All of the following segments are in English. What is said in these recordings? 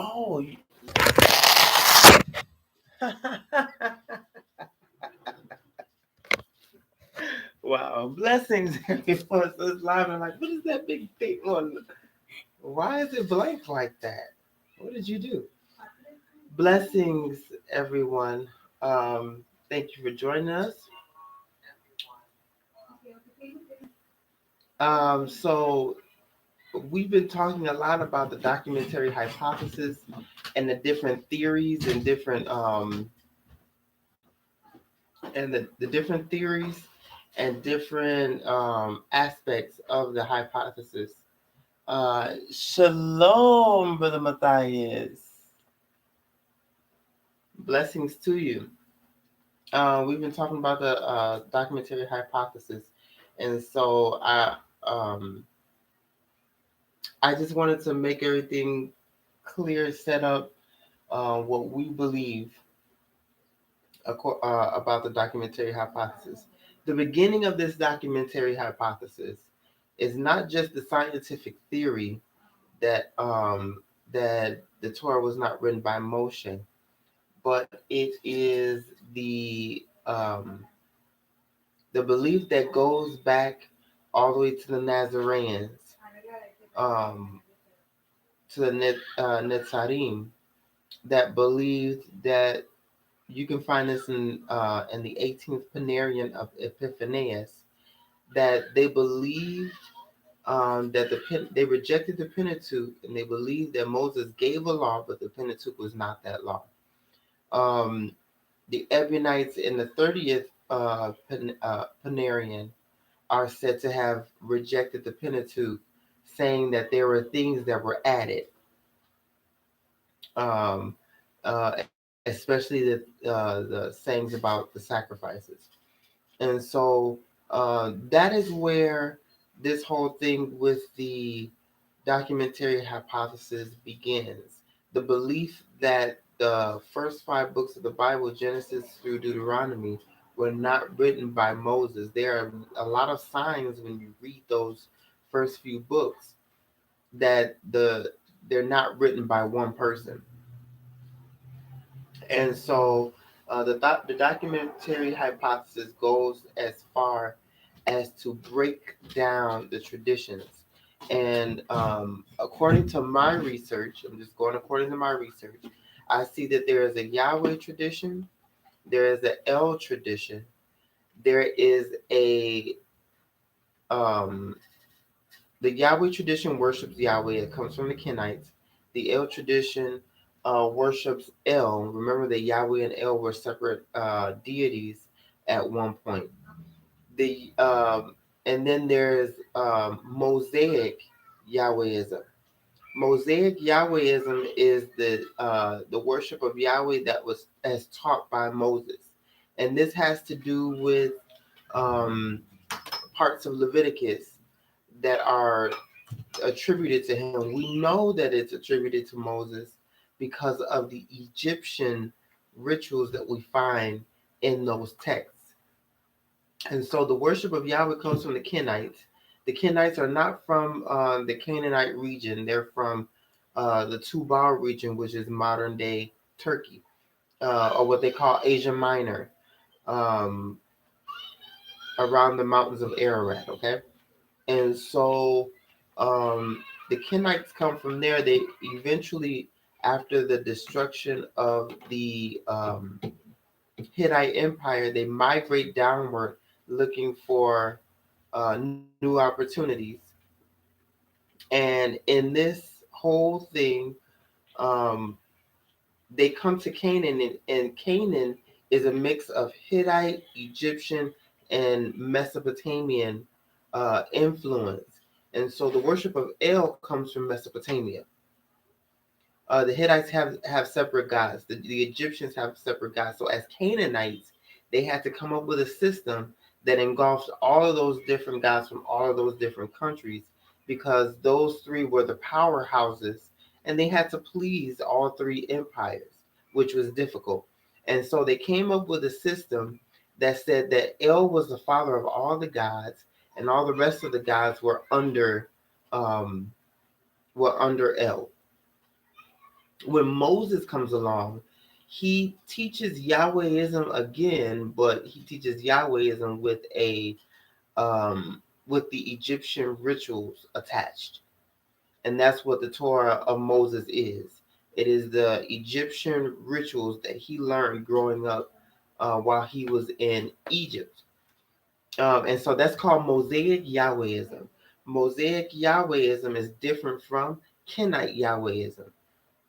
Oh, wow. Blessings, everyone. So it's live. And I'm like, what is that big thing on? Why is it blank like that? What did you do? Blessings, everyone. Thank you for joining us. So we've been talking a lot about the documentary hypothesis and the different theories and the different theories and different aspects of the hypothesis. Shalom, Brother Matthias. Blessings to you. We've been talking about the documentary hypothesis, and so um, I just wanted to make everything clear, set up what we believe about the documentary hypothesis. The beginning of this documentary hypothesis is not just the scientific theory that the Torah was not written by Moshe, but it is the belief that goes back all the way to the Nazarenes, um, to the Netzarim, that believed that you can find this in the 18th Panarion of Epiphanius, that they believed they rejected the Pentateuch, and they believed that Moses gave a law, but the Pentateuch was not that law. Um, the Ebionites in the 30th Panarion are said to have rejected the Pentateuch, saying that there were things that were added, um, especially the sayings about the sacrifices. And so that is where this whole thing with the documentary hypothesis begins. The belief that the first five books of the Bible, Genesis through Deuteronomy, were not written by Moses. There are a lot of signs when you read those first few books that they're not written by one person. And so the documentary hypothesis goes as far as to break down the traditions. And according to my research, I'm just going according to my research, I see that there is a Yahweh tradition, there is an El tradition, there is a um, the Yahweh tradition worships Yahweh. It comes from the Kenites. The El tradition worships El. Remember that Yahweh and El were separate deities at one point. The And then there's Mosaic Yahwehism. Mosaic Yahwehism is the worship of Yahweh that was as taught by Moses, and this has to do with um, parts of Leviticus that are attributed to him. We know that it's attributed to Moses because of the Egyptian rituals that we find in those texts. And so the worship of Yahweh comes from the Kenites. The Kenites are not from the Canaanite region. They're from the Tubal region, which is modern day Turkey, or what they call Asia Minor, um, around the mountains of Ararat. Okay, and so the Kenites come from there. They eventually, after the destruction of the Hittite Empire, they migrate downward looking for new opportunities. And in this whole thing, um, they come to Canaan, and Canaan is a mix of Hittite, Egyptian, and Mesopotamian influence. And so the worship of El comes from Mesopotamia. The Hittites have separate gods. The Egyptians have separate gods. So as Canaanites, they had to come up with a system that engulfs all of those different gods from all of those different countries, because those three were the powerhouses, and they had to please all three empires, which was difficult. And so they came up with a system that said that El was the father of all the gods, and all the rest of the gods um, were under El. when Moses comes along, he teaches Yahwehism again, but he teaches Yahwehism with the Egyptian rituals attached. And that's what the Torah of Moses is. It is the Egyptian rituals that he learned growing up while he was in Egypt. And so that's called Mosaic Yahwehism. Mosaic Yahwehism is different from Kenite Yahwehism.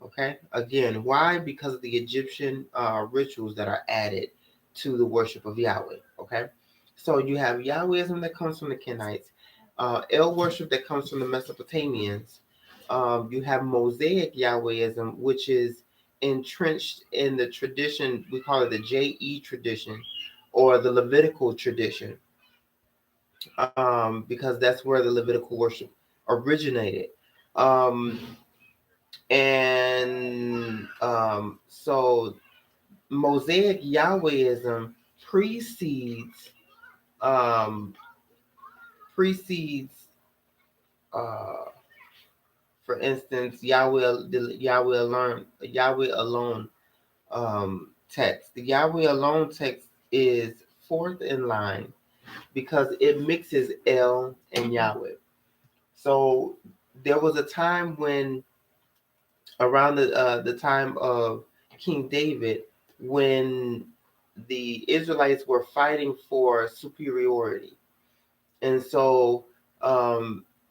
Okay. Again, why? Because of the Egyptian rituals that are added to the worship of Yahweh. Okay. So you have Yahwehism that comes from the Kenites, El worship that comes from the Mesopotamians. You have Mosaic Yahwehism, which is entrenched in the tradition, we call it the JE tradition or the Levitical tradition, because that's where the Levitical worship originated. Um, and Mosaic Yahwehism precedes um, precedes uh, for instance the Yahweh alone text. The Yahweh alone text is fourth in line because it mixes El and Yahweh. So there was a time when around the time of King David, when the Israelites were fighting for superiority, and so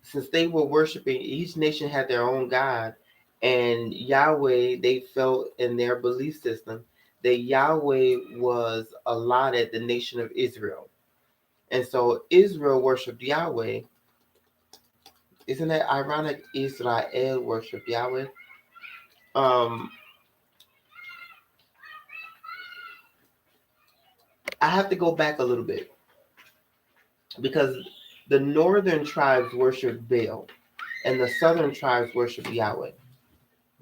since they were worshiping, each nation had their own god, and Yahweh, they felt in their belief system that Yahweh was allotted the nation of Israel, and so Israel worshipped Yahweh. Isn't that ironic? Israel worshipped Yahweh. Um, I have to go back a little bit because the northern tribes worship Baal and the southern tribes worship Yahweh.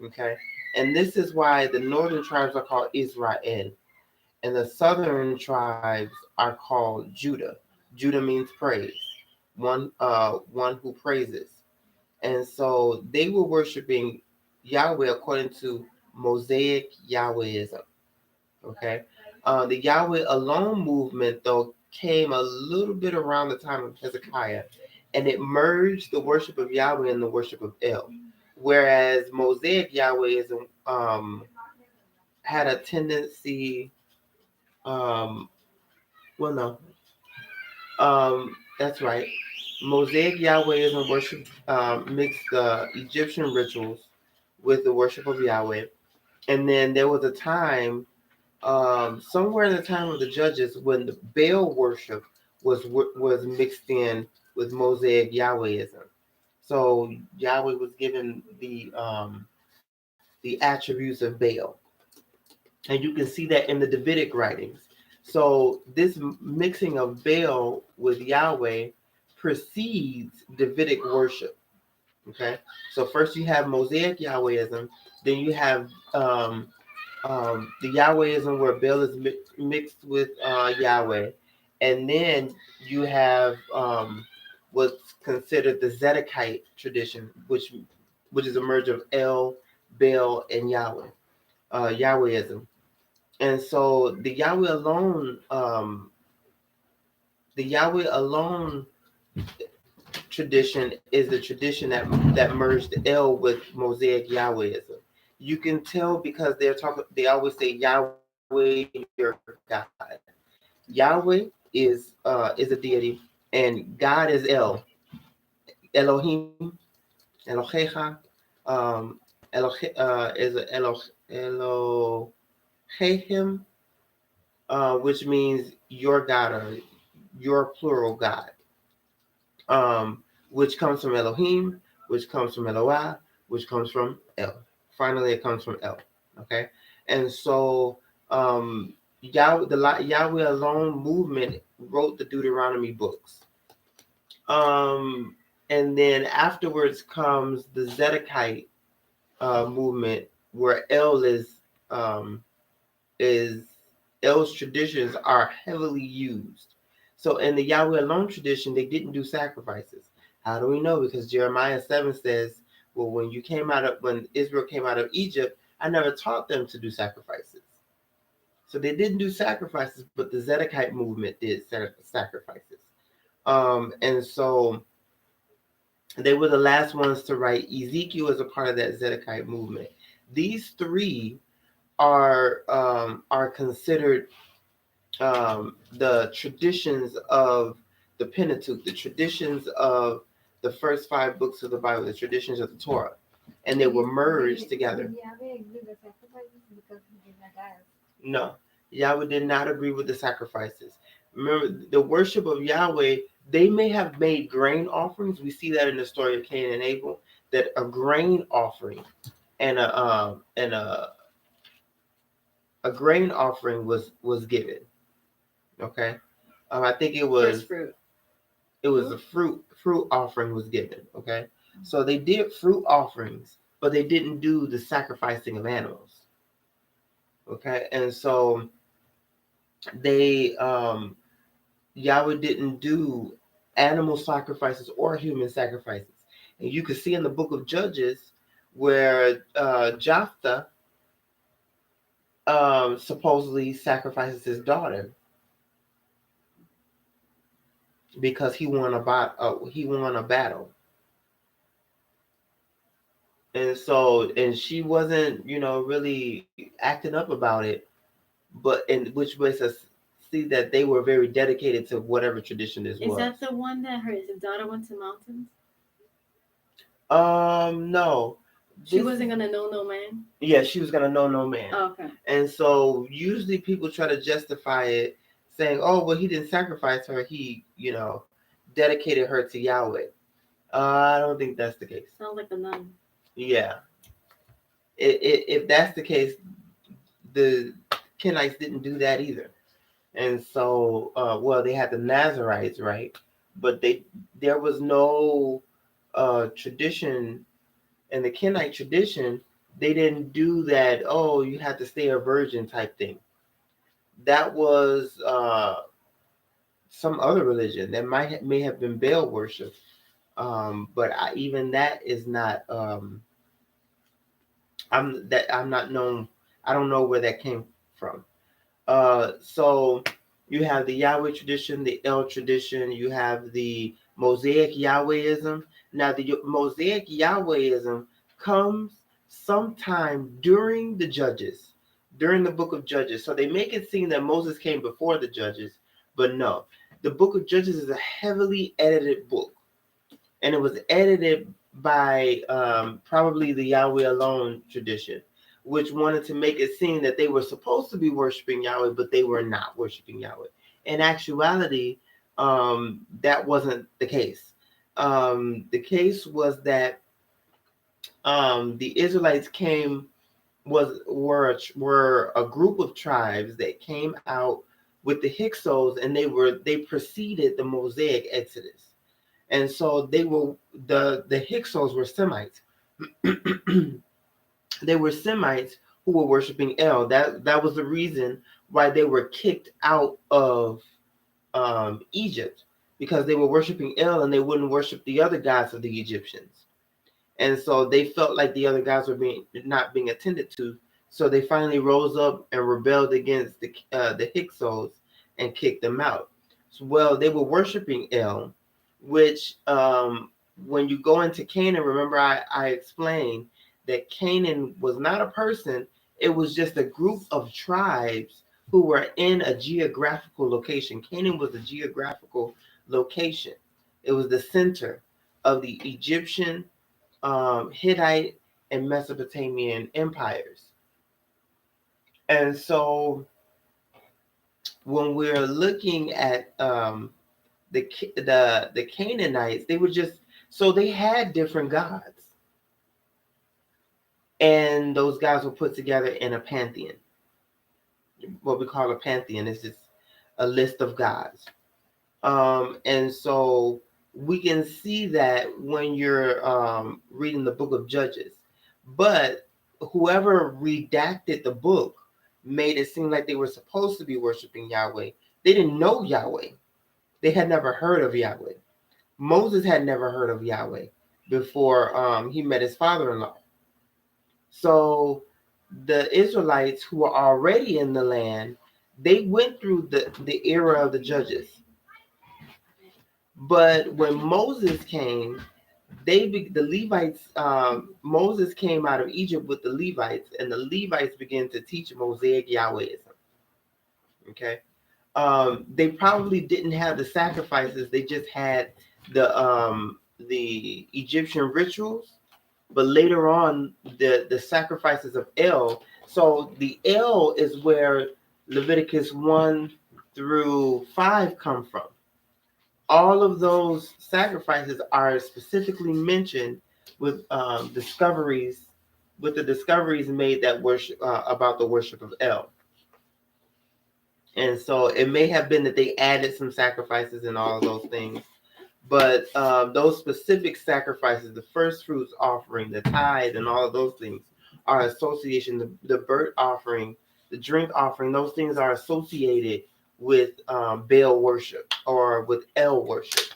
Okay. And this is why the northern tribes are called Israel and the southern tribes are called Judah. Judah means praise, one who praises. And so they were worshiping Yahweh according to Mosaic Yahwehism. Okay. The Yahweh alone movement, though, came a little bit around the time of Hezekiah, and it merged the worship of Yahweh and the worship of El. Whereas Mosaic Yahwehism had a tendency, um, well, no, that's right. Mosaic Yahwehism worship mixed the Egyptian rituals with the worship of Yahweh. And then there was a time somewhere in the time of the judges when the Baal worship was mixed in with Mosaic Yahwehism. So Yahweh was given the attributes of Baal, and you can see that in the Davidic writings. So this mixing of Baal with Yahweh precedes Davidic worship. Okay, so first you have Mosaic Yahwehism, then you have the Yahwehism where Baal is mixed with Yahweh, and then you have what's considered the Zedekite tradition, which is a merge of El, Baal, and Yahweh, Yahwehism. And so the Yahweh alone tradition is the tradition that merged El with Mosaic Yahwehism. You can tell because they're talking. They always say Yahweh, your God. Yahweh is a deity, and God is El, Elohim, Elohecha. Um, is Elohim, which means your God or your plural God. Which comes from Elohim, which comes from Eloah, which comes from El. Finally, it comes from El. Okay, and so Yahweh alone movement wrote the Deuteronomy books. Um, and then afterwards comes the Zedekite movement, where is El's traditions are heavily used. So in the Yahweh alone tradition, they didn't do sacrifices. How do we know? Because Jeremiah 7 says, well, when Israel came out of Egypt, I never taught them to do sacrifices. So they didn't do sacrifices, but the Zedekite movement did sacrifices. And so they were the last ones to write. Ezekiel is a part of that Zedekite movement. These three are considered the traditions of the Pentateuch, the traditions of the first five books of the Bible, the traditions of the Torah, and they were merged together. No, Yahweh did not agree with the sacrifices. Remember, the worship of Yahweh, they may have made grain offerings. We see that in the story of Cain and Abel, that a grain offering and a grain offering was given. Okay, I think it was fruit. It was a fruit offering was given. Okay, so they did fruit offerings, but they didn't do the sacrificing of animals. Okay, and so they Yahweh didn't do animal sacrifices or human sacrifices. And you can see in the book of Judges where Jephthah supposedly sacrifices his daughter because he won a battle. And so, and she wasn't, really acting up about it, but in which makes us see that they were very dedicated to whatever tradition this was. Is that the one that his daughter went to mountains? No. She wasn't gonna know no man. Yeah, she was gonna know no man. Oh, okay. And so usually people try to justify it, saying, "Oh, well, he didn't sacrifice her. He, dedicated her to Yahweh." I don't think that's the case. Sounds like a nun. Yeah. If that's the case, the Kenites didn't do that either. And so, well, they had the Nazarites, right? But there was no tradition in the Kenite tradition. They didn't do that. Oh, you had to stay a virgin type thing. That was some other religion that may have been Baal worship. But even that is not. I'm not known. I don't know where that came from. So you have the Yahweh tradition, the El tradition. You have the Mosaic Yahwehism. Now the Mosaic Yahwehism comes sometime during the Judges, during the book of Judges. So they make it seem that Moses came before the Judges, but no. The book of Judges is a heavily edited book, and it was edited by probably the Yahweh alone tradition, which wanted to make it seem that they were supposed to be worshiping Yahweh, but they were not worshiping Yahweh. In actuality, that wasn't the case. The case was that the Israelites were a group of tribes that came out with the Hyksos, and they preceded the Mosaic Exodus. And so the Hyksos were Semites. They were Semites who were worshiping El. That was the reason why they were kicked out of Egypt, because they were worshiping El and they wouldn't worship the other gods of the Egyptians. And so they felt like the other gods were not being attended to. So they finally rose up and rebelled against the Hyksos and kicked them out. So, well, they were worshiping El, which when you go into Canaan, remember I explained that Canaan was not a person. It was just a group of tribes who were in a geographical location. Canaan was a geographical location. It was the center of the Egyptian, Hittite, and Mesopotamian empires. And so when we're looking at the Canaanites, they were just, so they had different gods, and those gods were put together in a pantheon. What we call a pantheon is just a list of gods. And so we can see that when you're reading the book of Judges. But whoever redacted the book made it seem like they were supposed to be worshiping Yahweh. They didn't know Yahweh. They had never heard of Yahweh. Moses had never heard of Yahweh before he met his father-in-law. So the Israelites who were already in the land, they went through the era of the judges. But when Moses came, the Levites, Moses came out of Egypt with the Levites, and the Levites began to teach Mosaic Yahwehism. Okay. They probably didn't have the sacrifices, they just had the Egyptian rituals, but later on the sacrifices of El. So the El is where Leviticus 1 through 5 come from. All of those sacrifices are specifically mentioned with discoveries, with the discoveries made that worship about the worship of El. And so it may have been that they added some sacrifices and all of those things, but those specific sacrifices, the first fruits offering, the tithe, and all of those things are association. The burnt offering, the drink offering, those things are associated with Baal worship or with El worship.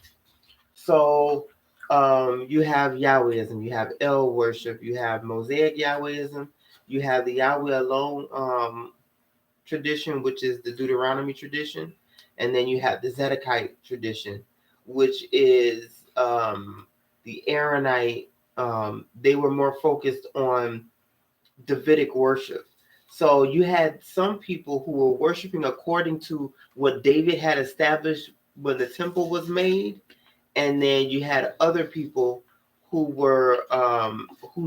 So you have Yahwehism, you have El worship, you have Mosaic Yahwehism, you have the Yahweh alone tradition, which is the Deuteronomy tradition, and then you have the Zedekite tradition, which is the Aaronite. They were more focused on Davidic worship. So you had some people who were worshiping according to what David had established when the temple was made, and then you had other people who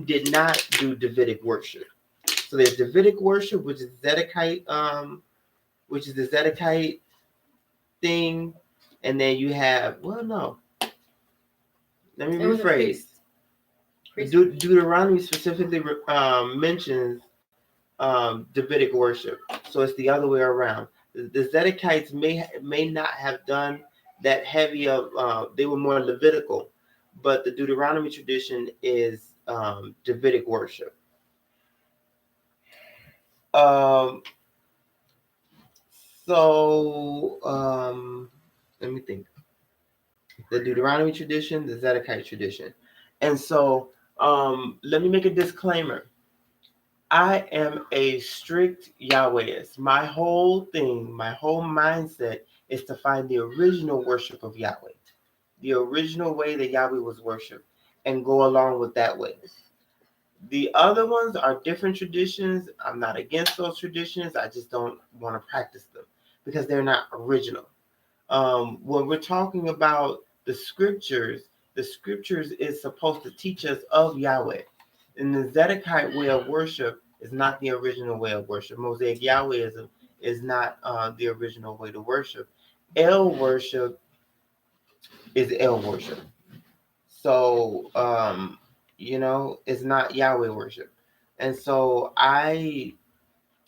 did not do Davidic worship. So there's Davidic worship, which is Zedekite, which is the Zedekite thing, and then you have let me rephrase. Deuteronomy specifically mentions Davidic worship, so it's the other way around. The Zedekites may not have done that heavy of. They were more Levitical, but the Deuteronomy tradition is Davidic worship. So let me think. The Deuteronomy tradition, the Zedekite tradition. And so let me make a disclaimer. I am a strict Yahwehist. My whole thing, my whole mindset is to find the original worship of Yahweh, the original way that Yahweh was worshipped, and go along with that way. The other ones are different traditions. I'm not against those traditions. I just don't want to practice them because they're not original. When we're talking about the scriptures is supposed to teach us of Yahweh. And the Zedekite way of worship is not the original way of worship. Mosaic Yahwehism is not the original way to worship. El worship is El worship. So, it's not Yahweh worship. And so I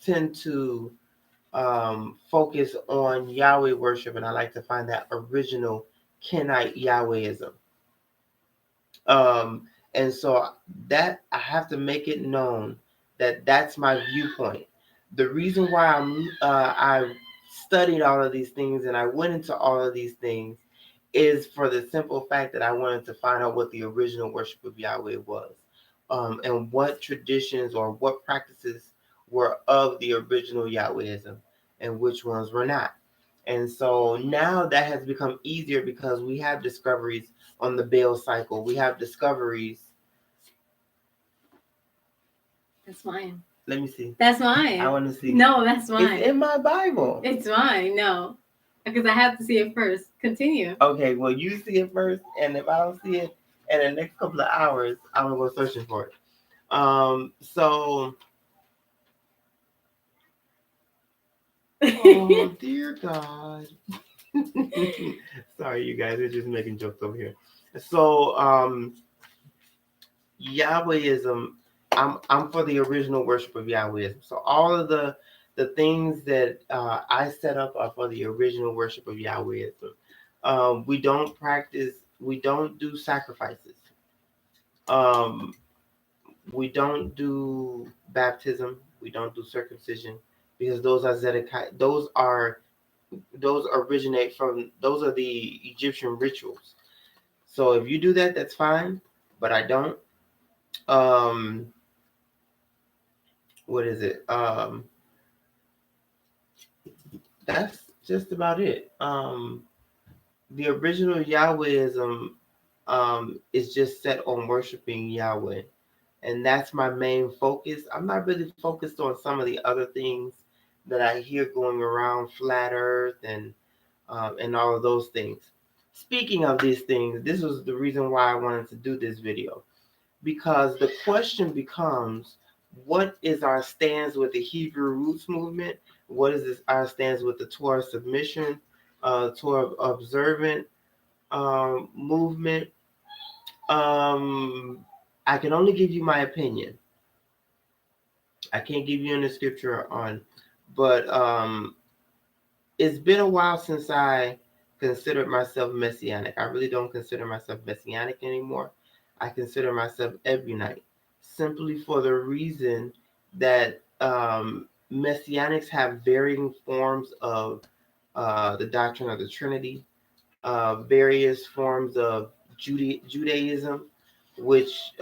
tend to focus on Yahweh worship, and I like to find that original Kenite Yahwehism. And so that I have to make it known that that's my viewpoint. The reason why I studied all of these things and I went into all of these things is for the simple fact that I wanted to find out what the original worship of Yahweh was, and what traditions or what practices were of the original Yahwehism and which ones were not. And so now that has become easier because we have discoveries on the Baal cycle. We have discoveries. That's mine. Let me see. That's mine. I want to see. No, that's mine. It's in my Bible. It's mine. No, because I have to see it first. Continue. Okay, well, you see it first, and if I don't see it in the next couple of hours, I'm gonna go searching for it. So. Oh dear God. Sorry, you guys are just making jokes over here. So Yahwehism, I'm for the original worship of Yahwehism. So all of the things that I set up are for the original worship of Yahwehism. We don't do sacrifices. We don't do baptism. We don't do circumcision because those are Zedekiah. Those are those are the Egyptian rituals. So if you do that, that's fine, but I don't. what is it? That's just about it. The original Yahwehism is just set on worshiping Yahweh, and that's my main focus. I'm not really focused on some of the other things that I hear going around, flat Earth and all of those things. Speaking of these things, this was the reason why I wanted to do this video, because the question becomes, what is our stance with the Hebrew Roots movement? What is our stance with the Torah submission, Torah observant movement? I can only give you my opinion. I can't give you any scripture on, but it's been a while since I considered myself messianic. I really don't consider myself messianic anymore. I consider myself Ebionite, simply for the reason that messianics have varying forms of the doctrine of the Trinity, various forms of Judaism, which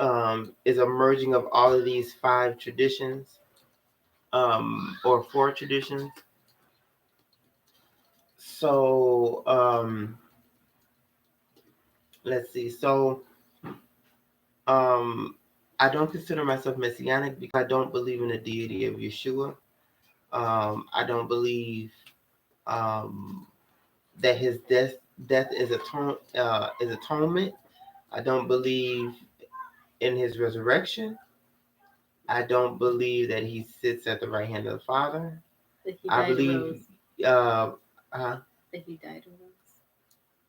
is a merging of all of these five traditions, or four traditions. So let's see. So um, I don't consider myself messianic because I don't believe in the deity of Yeshua. I don't believe um, that his death is atonement. I don't believe in his resurrection. I don't believe that he sits at the right hand of the Father. That he I died and believe rose. That he died and rose.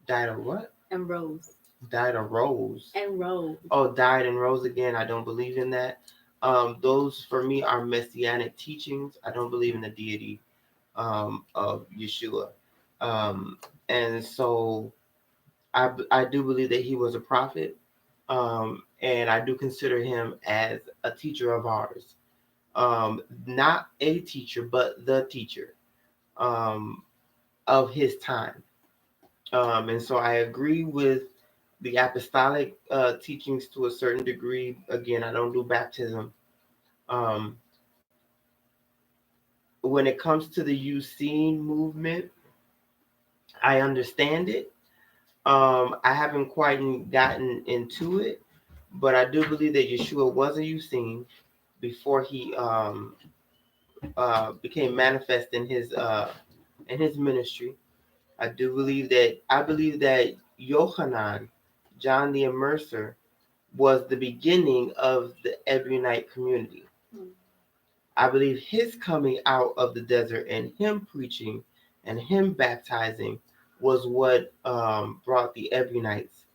Died of what? And rose. Died or rose? And rose. Oh, died and rose again. I don't believe in that. Those for me are messianic teachings. I don't believe in the deity of Yeshua. Um, and so I do believe that he was a prophet. And I do consider him as a teacher of ours. Not a teacher, but the teacher um, of his time. And so I agree with the apostolic teachings to a certain degree. Again, I don't do baptism. Um, when it comes to the Usein movement, I understand it. I haven't quite gotten into it, but I do believe that Yeshua was a Usein before he became manifest in his ministry. I believe that Yohanan, John the Immerser, was the beginning of the Ebionite community. I believe his coming out of the desert and him preaching and him baptizing was what brought the Ebionites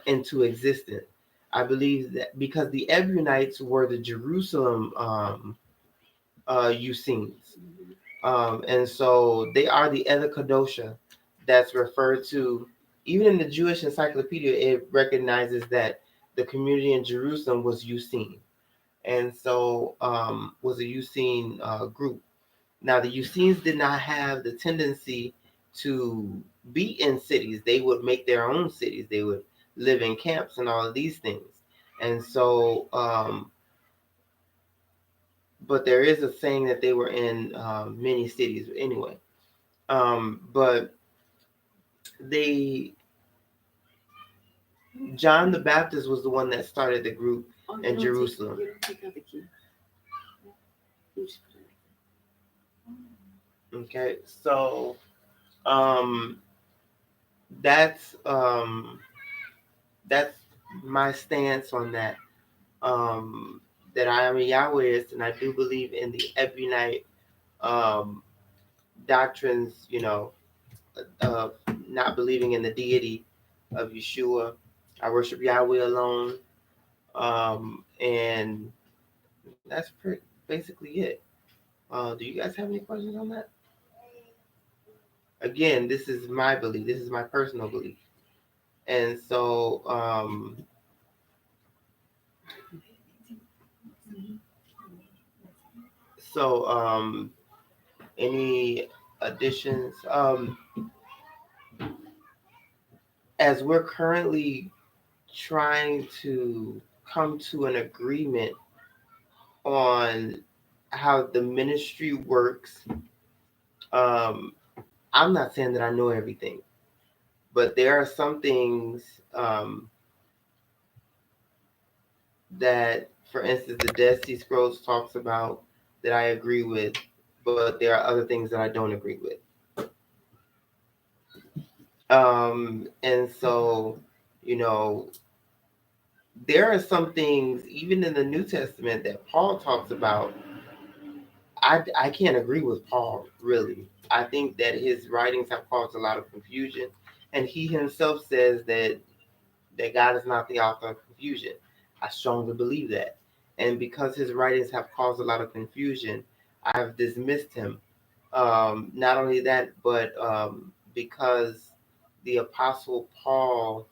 into existence. I believe that because the Ebionites were the Jerusalem Essenes. And so they are the Ela Kadosha that's referred to. Even in the Jewish Encyclopedia, it recognizes that the community in Jerusalem was Essene, and so was a Essene group. Now, the Essenes did not have the tendency to be in cities. They would make their own cities. They would live in camps and all of these things. And so, but there is a saying that they were in many cities anyway. But they, John the Baptist was the one that started the group in Jerusalem. You don't take out the key. You just put it Okay, so that's my stance on that. That I am a Yahwehist, and I do believe in the Ebionite doctrines. Of not believing in the deity of Yeshua. I worship Yahweh alone, and that's basically it. Do you guys have any questions on that? Again, this is my belief. This is my personal belief, and so any additions? As we're currently trying to come to an agreement on how the ministry works. Um, I'm not saying that I know everything, but there are some things that, for instance, the Dead Sea Scrolls talks about that I agree with, but there are other things that I don't agree with. And so, you know, there are some things, even in the New Testament, that Paul talks about. I can't agree with Paul, really. I think that his writings have caused a lot of confusion. And he himself says that God is not the author of confusion. I strongly believe that. And because his writings have caused a lot of confusion, I've dismissed him. Not only that, but because the Apostle Paul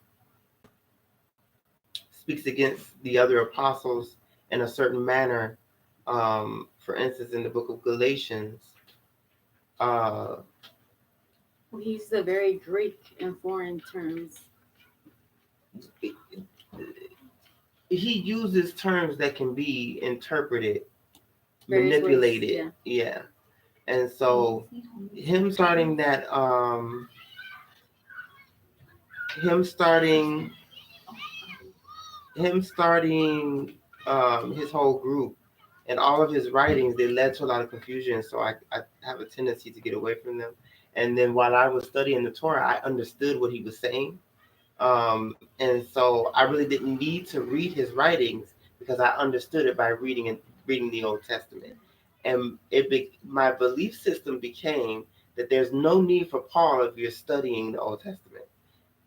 speaks against the other apostles in a certain manner. For instance, in the book of Galatians, uh, He used the very Greek and foreign terms. he uses terms that can be interpreted, Various ways, manipulated. Yeah. And so him starting that, him starting, him starting his whole group and all of his writings, they led to a lot of confusion. So I have a tendency to get away from them. And then while I was studying the Torah, I understood what he was saying. And so I really didn't need to read his writings because I understood it by reading the Old Testament. And my belief system became that there's no need for Paul if you're studying the Old Testament.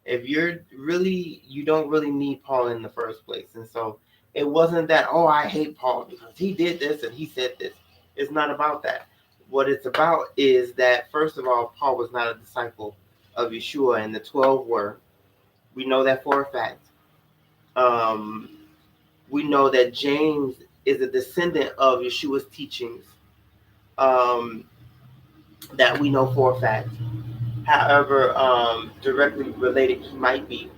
If you don't really need Paul in the first place. And so it wasn't that, oh, I hate Paul because he did this and he said this. It's not about that. What it's about is that, first of all, Paul was not a disciple of Yeshua, and the 12 were. We know that for a fact. Um, we know that James is a descendant of Yeshua's teachings. Um, that we know for a fact. However, directly related he might be.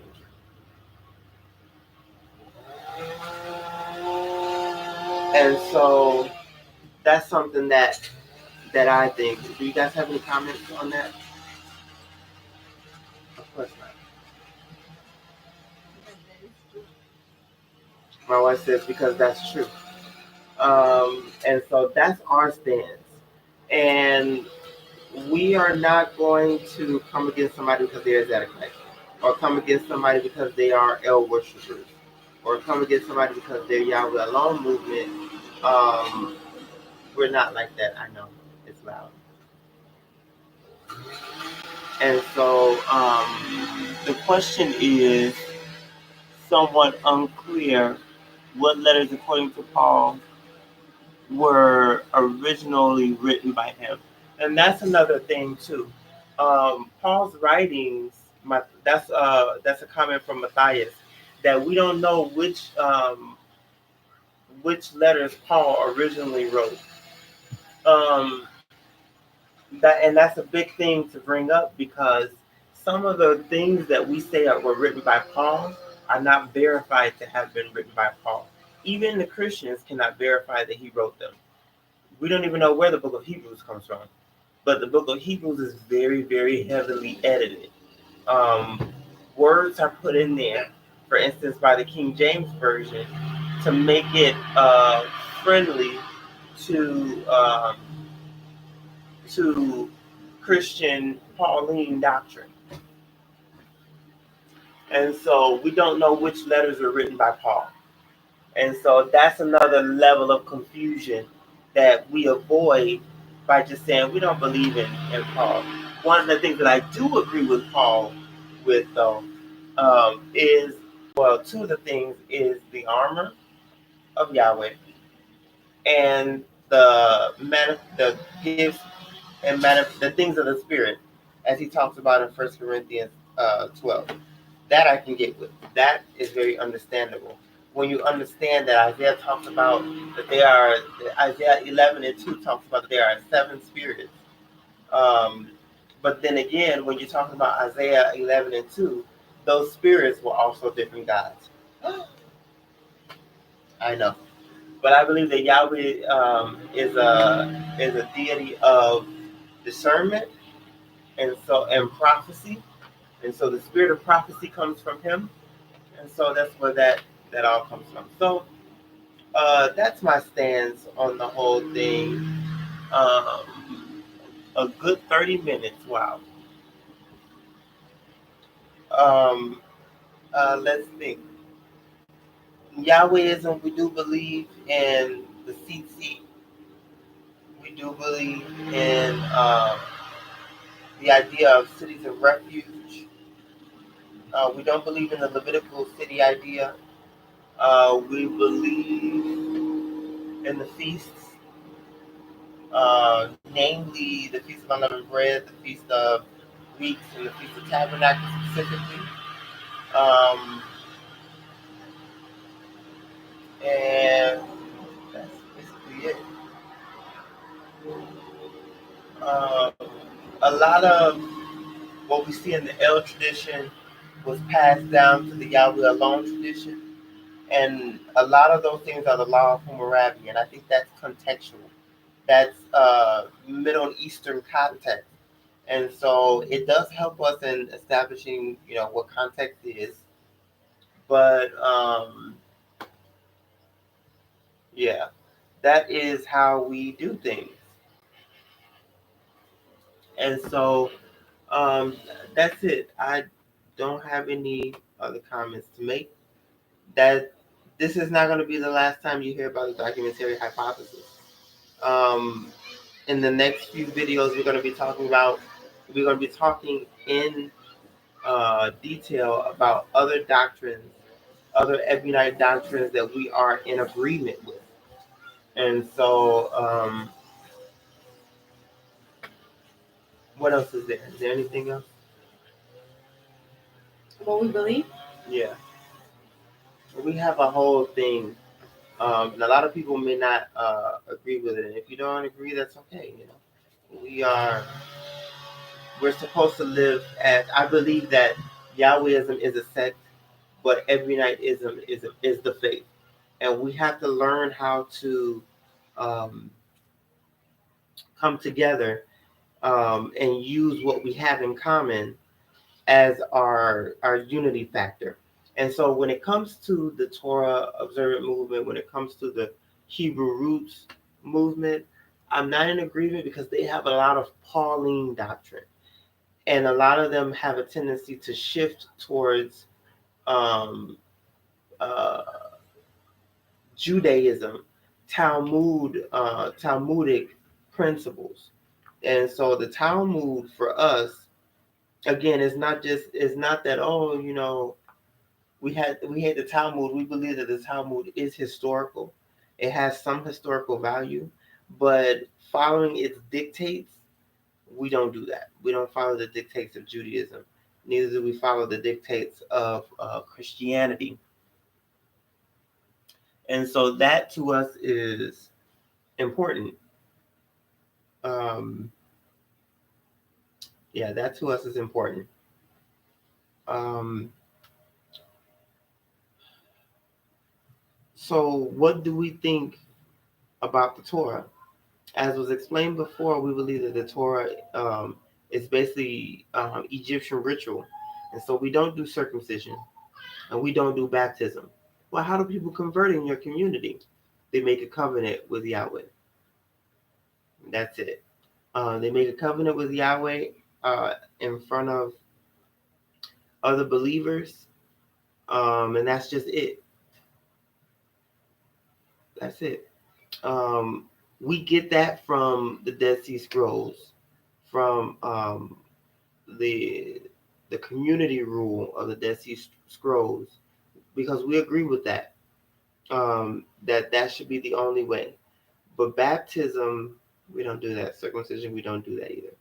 And so that's something that I think. Do you guys have any comments on that? Of course not. My wife says because that's true. And so that's our stance. And we are not going to come against somebody because they're Zedekiah, or come against somebody because they are El worshipers, or come against somebody because they're Yahweh alone movement. Um, we're not like that. I know it's loud. And so the question is somewhat unclear. What letters, according to Paul, were originally written by him? And that's another thing too. Paul's writings, that's a comment from Matthias, that we don't know which letters Paul originally wrote. That's a big thing to bring up because some of the things that we say were written by Paul are not verified to have been written by Paul. Even the Christians cannot verify that he wrote them. We don't even know where the book of Hebrews comes from, but the book of Hebrews is very, very heavily edited. Um, Words are put in there, for instance, by the King James Version to make it friendly to to Christian Pauline doctrine. And so we don't know which letters were written by Paul. And so that's another level of confusion that we avoid by just saying we don't believe in Paul. One of the things that I do agree with Paul with, though, is, well, two of the things is the armor of Yahweh and the gifts and the things of the Spirit, as he talks about in 1 Corinthians 12. That I can get with. That is very understandable. When you understand that Isaiah talks about that Isaiah 11 and 2 talks about that there are 7 spirits. But then again, when you're talking about Isaiah 11 and 2, those spirits were also different gods. I know. But I believe that Yahweh is a deity of discernment and prophecy, and so the spirit of prophecy comes from him, and so that's where that all comes from. So that's my stance on the whole thing. A good 30 minutes. Wow. Um, let's think. Yahwehism, we do believe in the seat seat. We do believe in the idea of cities of refuge. We don't believe in the Levitical city idea. We believe in the feasts, namely the Feast of Unleavened Bread, the Feast of Weeks, and the Feast of Tabernacles specifically. Um, and that's basically it. Uh, a lot of what we see in the El tradition was passed down to the Yahweh alone tradition. And a lot of those things are the law of Hammurabi, and I think that's contextual. That's Middle Eastern context. And so it does help us in establishing, what context is. But yeah, that is how we do things. And so um, that's it. I don't have any other comments to make. That this is not going to be the last time you hear about the documentary hypothesis. Um, in the next few videos, we're going to be talking in detail about other doctrines, other Ebionite doctrines that we are in agreement with. And so, what else is there? Is there anything else? What we believe? Yeah. We have a whole thing. And a lot of people may not agree with it. And if you don't agree, that's okay. We're supposed to live as, I believe that Yahwehism is a sect, but Ebionitism is the faith. And we have to learn how to um, come together and use what we have in common as our unity factor. And so when it comes to the Torah observant movement, when it comes to the Hebrew roots movement, I'm not in agreement because they have a lot of Pauline doctrine. And a lot of them have a tendency to shift towards um, uh, Judaism, Talmudic principles. And so the Talmud for us, again, it's not that, we hate the Talmud. We believe that the Talmud is historical. It has some historical value, but following its dictates, we don't do that. We don't follow the dictates of Judaism. Neither do we follow the dictates of Christianity. And so that to us is important. Um, yeah, that to us is important. Um, so, what do we think about the Torah? As was explained before, we believe that the Torah is basically Egyptian ritual. And so we don't do circumcision and we don't do baptism. Well, how do people convert in your community? They make a covenant with Yahweh. That's it. They make a covenant with Yahweh in front of other believers, and that's just it. That's it. Um, we get that from the Dead Sea Scrolls, from the the community rule of the Dead Sea Scrolls, because we agree with that. That should be the only way. But baptism, we don't do that. Circumcision, we don't do that either.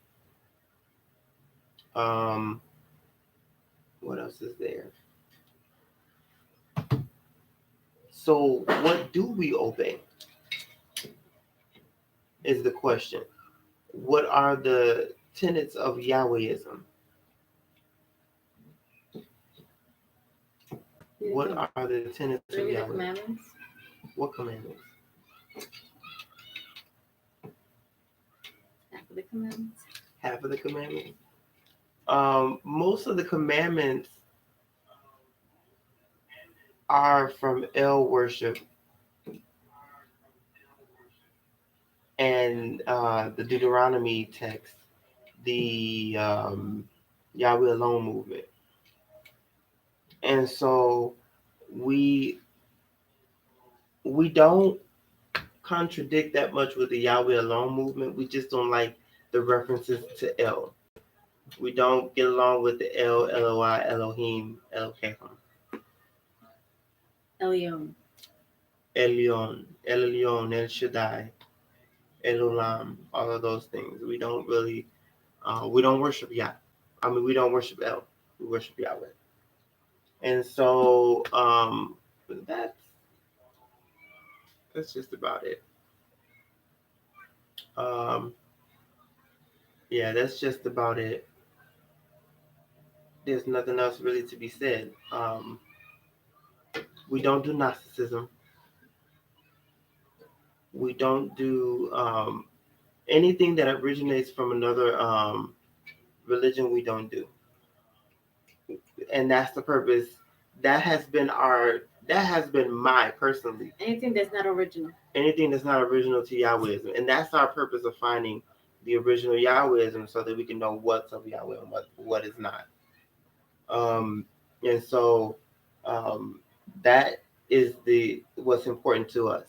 Um, what else is there? So, what do we obey? Is the question. What are the tenets of Yahwehism? What are the tenets of Really, the Yahweh? commandments? What commandments? After the commandments. Half of the commandments. Most of the commandments are from El worship and the Deuteronomy text, the Yahweh alone movement. And so we we don't contradict that much with the Yahweh alone movement. We just don't like the references to El. We don't get along with the El, Eloi, Elohim, Elohim, Elion. Elyon, El Elyon, El Shaddai, El Olam, all of those things. We don't worship Yah. I mean, we don't worship El. We worship Yahweh. And so that's just about it. Um, yeah, that's just about it. There's nothing else really to be said. We don't do Gnosticism. We don't do anything that originates from another religion. We don't do, and that's the purpose. That has been my personally Anything that's not original. anything that's not original to Yahwehism, and that's our purpose of finding the original Yahwehism, so that we can know what's of Yahweh and what is not. Um, and so um, that is the what's important to us,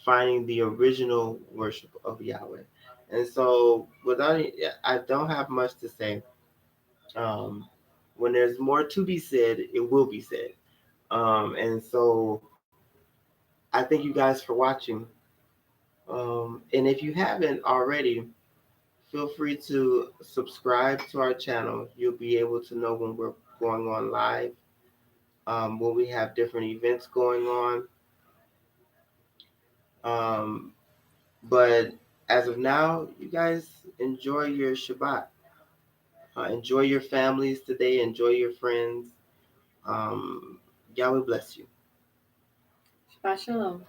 finding the original worship of Yahweh. And so I don't have much to say. Um, when there's more to be said, it will be said. And so I thank you guys for watching. And if you haven't already, feel free to subscribe to our channel. You'll be able to know when we're going on live, when we have different events going on. Um, but as of now, you guys enjoy your Shabbat. Enjoy your families today. Enjoy your friends. Um, Yahweh bless you. Shabbat shalom.